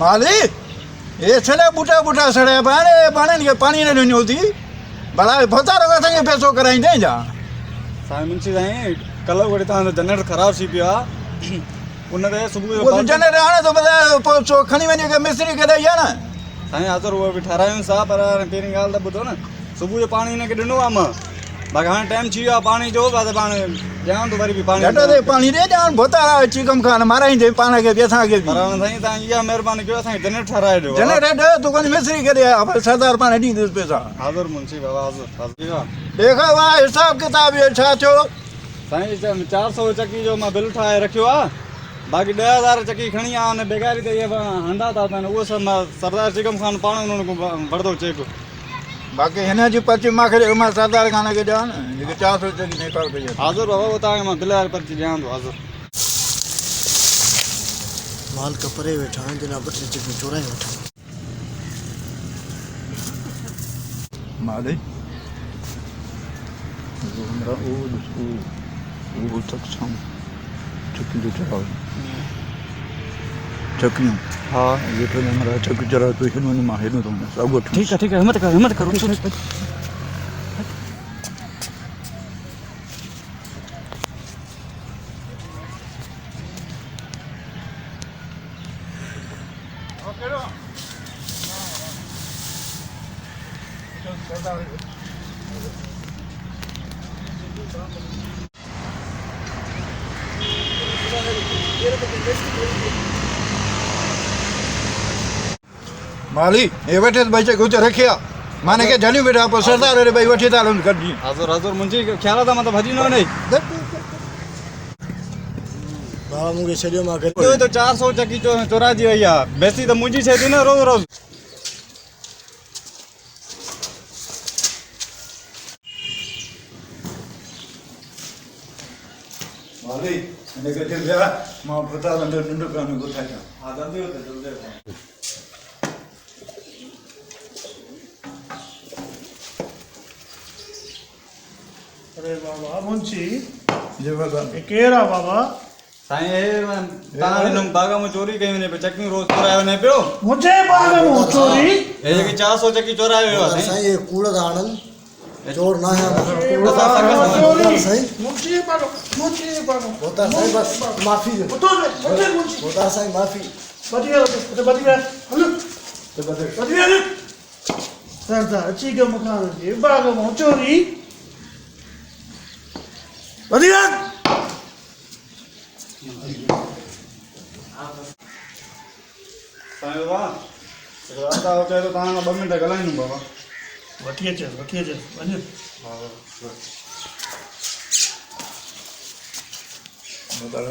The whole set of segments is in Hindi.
माली ये छड़े बूटा बूटा सड़े पाने पाने के पानी ने नहीं होती भला पता रहा था कि पैसों कराई दे जा साईं मुंशी साईं कल वड़ी ता जनरेटर खराब सी पिया उन ते सुबह वो जनरेटर आने तो बता खणी वने के मिस्त्री के दई ना साईं आजर वो भी ठहरायूं सा पर पेरी गाल त बुधो न सुबह पानी ने के दिनो आम बाकी हाणे टाइम छी आ पानी जो बात पानी जान तो वरी भी पानी हटो दे पानी दे जान भोता चिकम खान माराई दे पाना के बेसा के पर साईं ता या मेहरबानी कयो साईं जनरेटर ठहराए दो जनरेटर तो कोन मिस्त्री के दे अपन सरदार पानी दी दे पैसा हाजिर मुंशी बाबा हाजिर देखा वा हिसाब किताब ये छा छो साईं 400 चक्की जो मैं बिल ठाए रखियो आ बाकी 10,000 चक्की खणी आ ने बेगारी ते ये हंडा था तने वो सब सरदार चिकम खान पाण उन्होंने भरदो चेक बाकी हिन जी पर्ची माखे मां सरदार खान के जान जेके 400 चक्की निकाल के हाजिर बाबा वो ता मैं बिल पर्ची ध्यान दो हाजिर माल कपरे वेठा जना बटे चक्की चोराई वेठा माले वो हमरा वो तक सम चक्की जो चलाओ चक्कियों हाँ ये तो हमारा चक्की चला तो इन्होंने माहे न तो सब ठीक है हिम्मत करो माली ये बैठे भाई से कुछ रखिया माने के जानी बेटा पर सरदार रे भाई वठी तालम कर दी हाजिर मुंशी ख्याल था मतलब भजी न नहीं बाबा मुके छडियो मा कर तो 400 चक्की चोरा जी भैया बेसी तो मुंजी छे थी ना रोज रोज माली ने के जा मां पता अंदर नंदो कान को था हां जल्दी होते जल्दी अरे बाबा मुंशी जे बता ये केरा बाबा साईं ए ताने नं बागा में चोरी कई ने चक्की रोज चोरायो ने पियो मुझे बाग में चोरी ए जे 400 चक्की चोरायो सही साईं ये कूड़ा दाणन चोर ना है चोरी सही मुंशी पालो होता सही बस माफी दे तो मुंशी होता सही माफी बढ़िया हलो बढ़िया सरदार चिकम खान जी बाग में चोरी बढ़िया साईं बाबा राता हो चाहे तो ताने 2 मिनट गलाइन बाबा वठिए चल वञ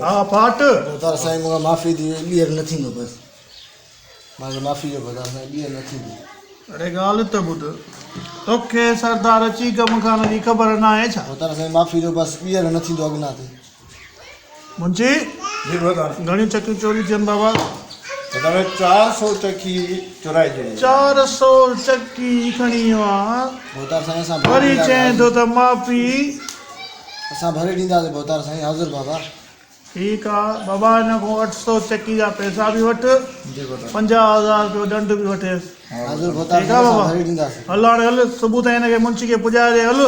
हाँ पाट होता सही मुका माफी दी बियर न थींदो बस मागे माफी जो बता सही बियर न थींदी अरे ॻाल्हि त ॿुध तोखे सरदार चिकम खान जी ख़बर न आहे छा होता सही माफी जो बस बियर न थींदो अगना ते मुंशी जी बता घणी चक्की चोरी थियनि बाबा तमे 400 चक्की चुराई जे 400 चक्की खणी आ होता सही सा वरी चए थो त माफ़ी असा भरे दींदा से होता सही हाजिर बाबा ठीकु आहे बाबा हिन खां 800 चक्की जा पैसा बि वठि जी बता 50,000 रुपयो दंड बि वठेसि हाजिर होता ठीकु आहे सही बाबा भरे दींदा से हल हाणे हल सुबुह ताईं हिनखे मुंशी खे पुॼाए ॾे हल